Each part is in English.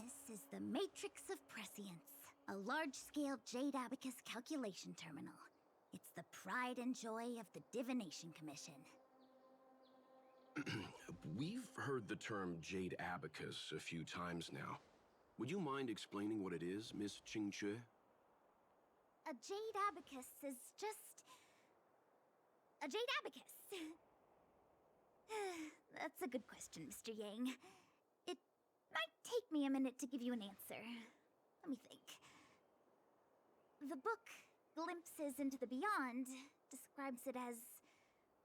This is the Matrix of Prescience, a large-scale jade abacus calculation terminal. It's the pride and joy of the Divination Commission. We've heard the term jade abacus a few times now. Would you mind explaining what it is, Miss Qingque? A jade abacus is just... a jade abacus. That's a good question, Mr. Yang. It might take me a minute to give you an answer. Let me think. The book, Glimpses into the Beyond, describes it as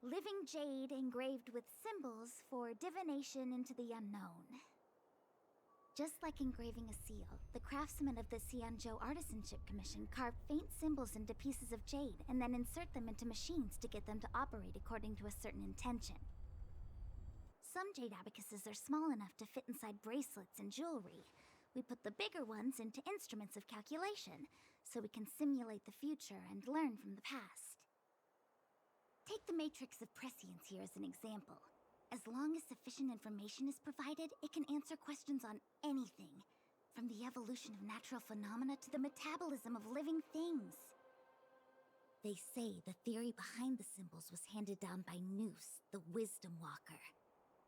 living jade engraved with symbols for divination into the unknown. Just like engraving a seal, the craftsmen of the Xianzhou Artisanship Commission carve faint symbols into pieces of jade and then insert them into machines to get them to operate according to a certain intention. Some jade abacuses are small enough to fit inside bracelets and jewelry. We put the bigger ones into instruments of calculation, so we can simulate the future and learn from the past. Take the Matrix of Prescience here as an example. As long as sufficient information is provided, it can answer questions on anything, from the evolution of natural phenomena to the metabolism of living things. They say the theory behind the symbols was handed down by Noose, the Wisdom Walker.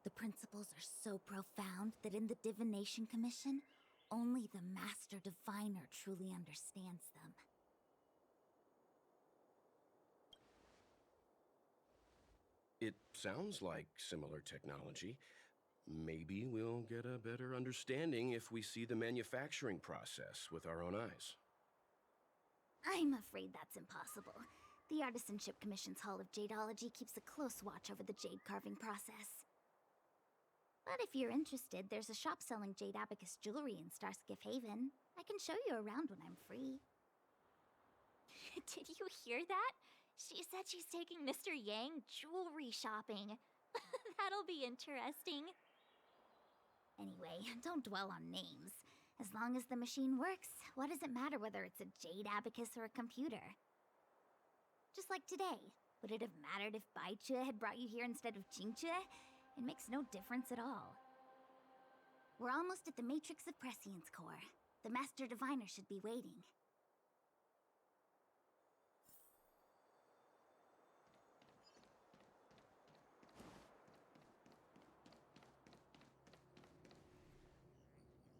The principles are so profound that in the Divination Commission, only the Master Diviner truly understands them. It sounds like similar technology. Maybe we'll get a better understanding if we see the manufacturing process with our own eyes. I'm afraid that's impossible. The Artisanship Commission's Hall of Jadeology keeps a close watch over the jade carving process. But if you're interested, there's a shop selling jade abacus jewelry in Starskiff Haven. I can show you around when I'm free. Did you hear that? She said she's taking Mr. Yang jewelry shopping. That'll be interesting. Anyway, don't dwell on names. As long as the machine works, what does it matter whether it's a jade abacus or a computer? Just like today, would it have mattered if Baichue had brought you here instead of Qingque? It makes no difference at all. We're almost at the Matrix of Prescience core. The Master Diviner should be waiting.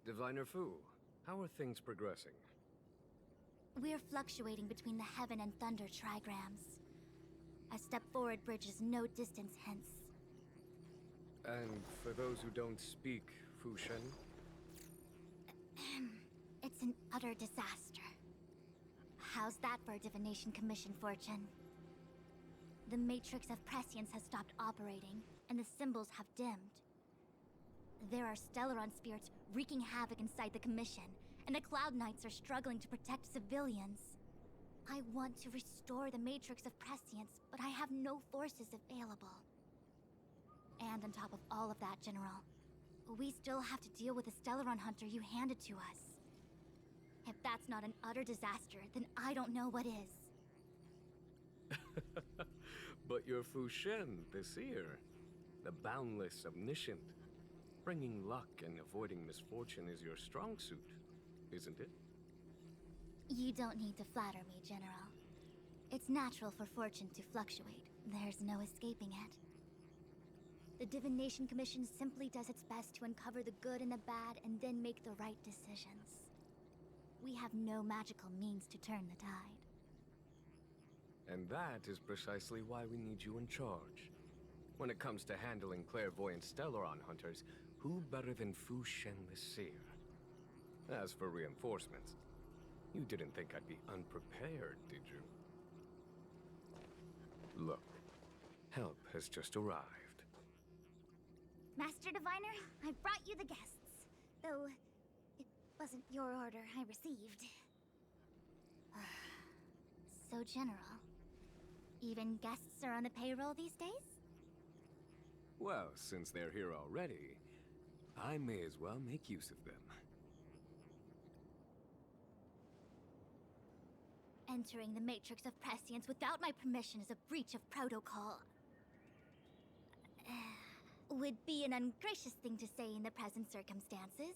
Diviner Fu, how are things progressing? We're fluctuating between the heaven and thunder trigrams. A step forward bridges no distance hence. And for those who don't speak Fu Shen? It's an utter disaster. How's that for a Divination Commission fortune? The Matrix of Prescience has stopped operating, and the symbols have dimmed. There are Stellaron spirits wreaking havoc inside the Commission, and the Cloud Knights are struggling to protect civilians. I want to restore the Matrix of Prescience, but I have no forces available. And on top of all of that, General, we still have to deal with the Stellaron hunter you handed to us. If that's not an utter disaster, then I don't know what is. But you're Fu Shen, the seer, the boundless omniscient. Bringing luck and avoiding misfortune is your strong suit, isn't it? You don't need to flatter me, General. It's natural for fortune to fluctuate. There's no escaping it. The Divination Commission simply does its best to uncover the good and the bad and then make the right decisions. We have no magical means to turn the tide. And that is precisely why we need you in charge. When it comes to handling clairvoyant Stellaron hunters, who better than Fu Shen the Seer? As for reinforcements, you didn't think I'd be unprepared, did you? Look, help has just arrived. Master Diviner, I brought you the guests. Though, it wasn't your order I received. So, General, even guests are on the payroll these days? Well, since they're here already, I may as well make use of them. Entering the Matrix of Prescience without my permission is a breach of protocol. Would be an ungracious thing to say in the present circumstances.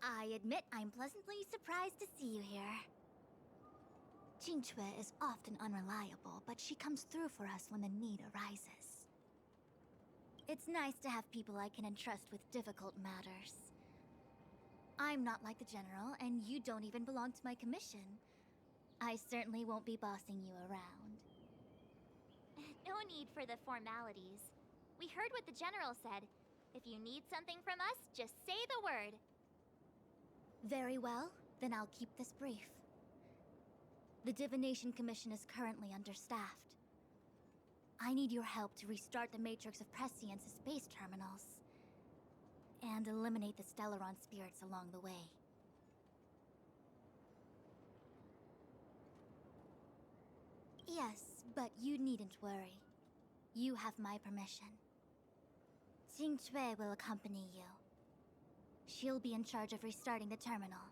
I admit I'm pleasantly surprised to see you here. Jingchue is often unreliable, but she comes through for us when the need arises. It's nice to have people I can entrust with difficult matters. I'm not like the General, and you don't even belong to my commission. I certainly won't be bossing you around. No need for the formalities. We heard what the General said. If you need something from us, just say the word. Very well, then I'll keep this brief. The Divination Commission is currently understaffed. I need your help to restart the Matrix of Prescience's space terminals. And eliminate the Stellaron spirits along the way. Yes, but you needn't worry. You have my permission. Jingchue will accompany you. She'll be in charge of restarting the terminal.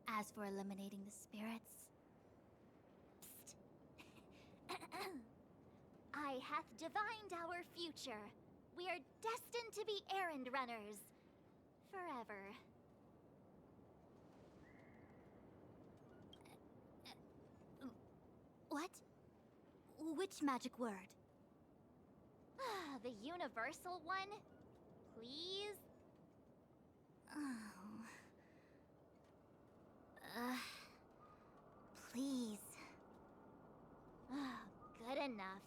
As for eliminating the spirits... I hath divined our future. We are destined to be errand runners. Forever. What? Which magic word? The universal one? Please? Oh. Please. Good enough.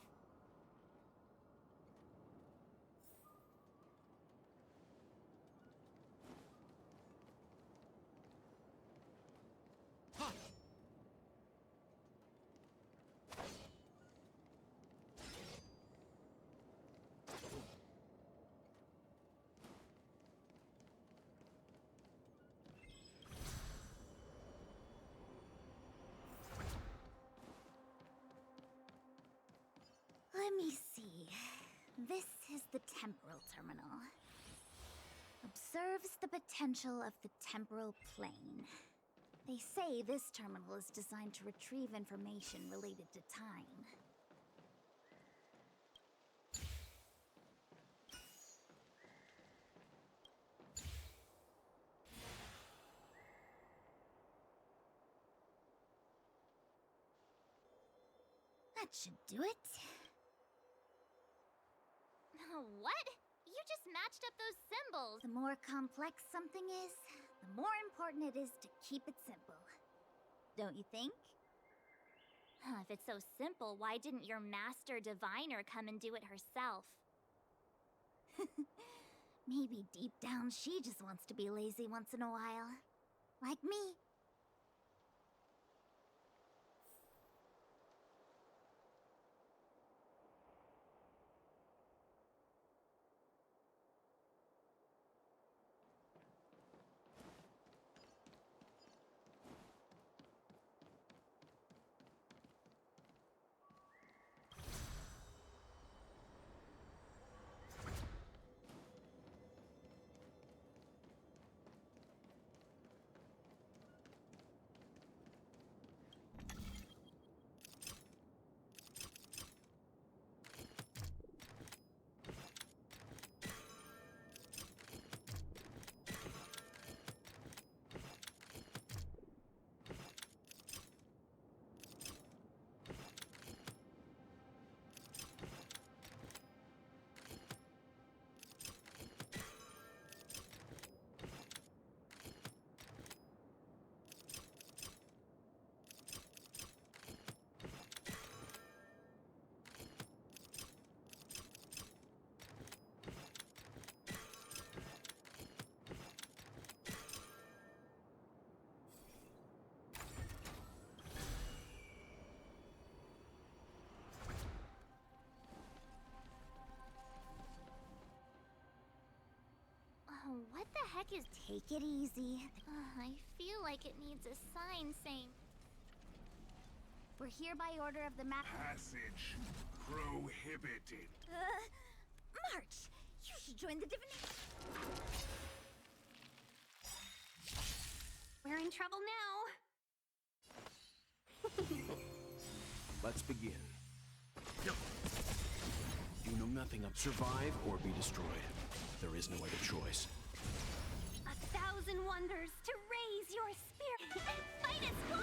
Let me see. This is the temporal terminal. Observes the potential of the temporal plane. They say this terminal is designed to retrieve information related to time. That should do it. What? You just matched up those symbols. The more complex something is, the more important it is to keep it simple. Don't you think? If it's so simple, why didn't your master diviner come and do it herself? Maybe deep down she just wants to be lazy once in a while. Like me. What the heck is... Take it easy. I feel like it needs a sign saying... We're here by order of the Passage prohibited. March! You should join the divination. We're in trouble now. Let's begin. You know nothing of survive or be destroyed. There is no other choice. 1001 wonders to raise your spirit and fight as one!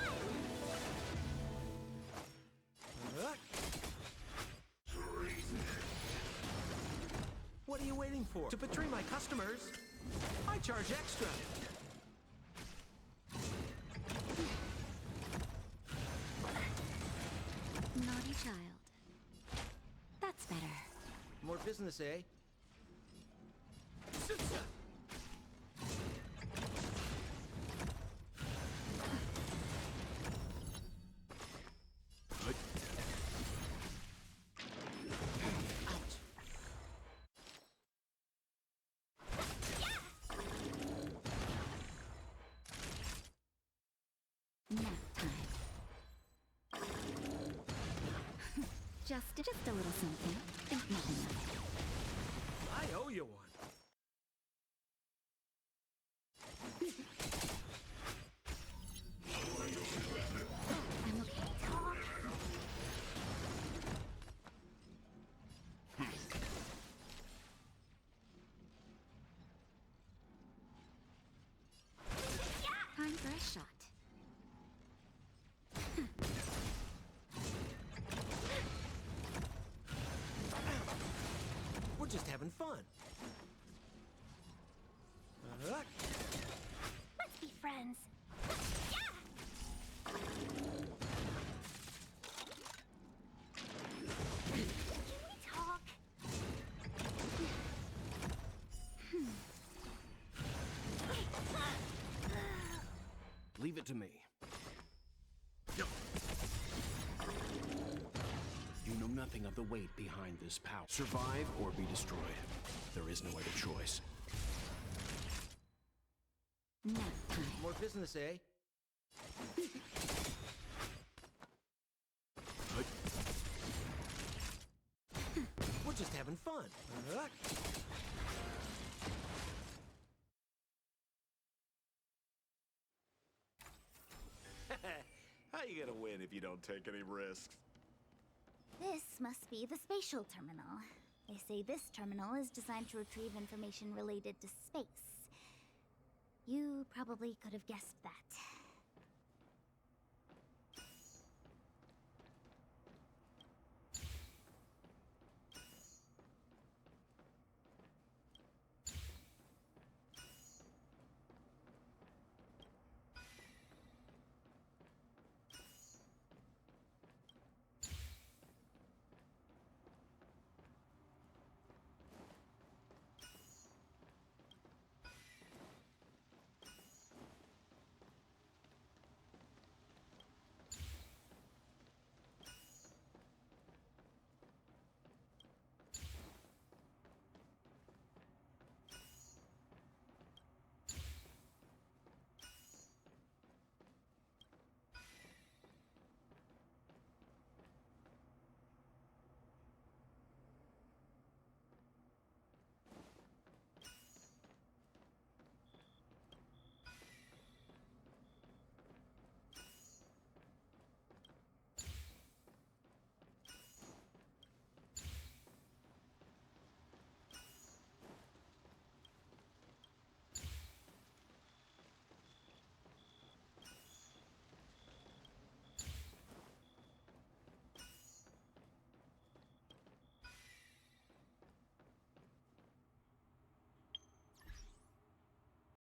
What are you waiting for? To betray my customers, I charge extra. Naughty child. That's better. More business, eh? Nap time. Just a little something. Think nothing of it. I owe you one. I'm okay. Talk. Time for a shot. We're just having fun. Let's be friends. Can we talk? Leave it to me. You know nothing of the weight behind this power. Survive or be destroyed. There is no other choice. Nap time. More business, eh? We're just having fun. How you gonna win if you don't take any risks? This must be the spatial terminal. They say this terminal is designed to retrieve information related to space. You probably could have guessed that.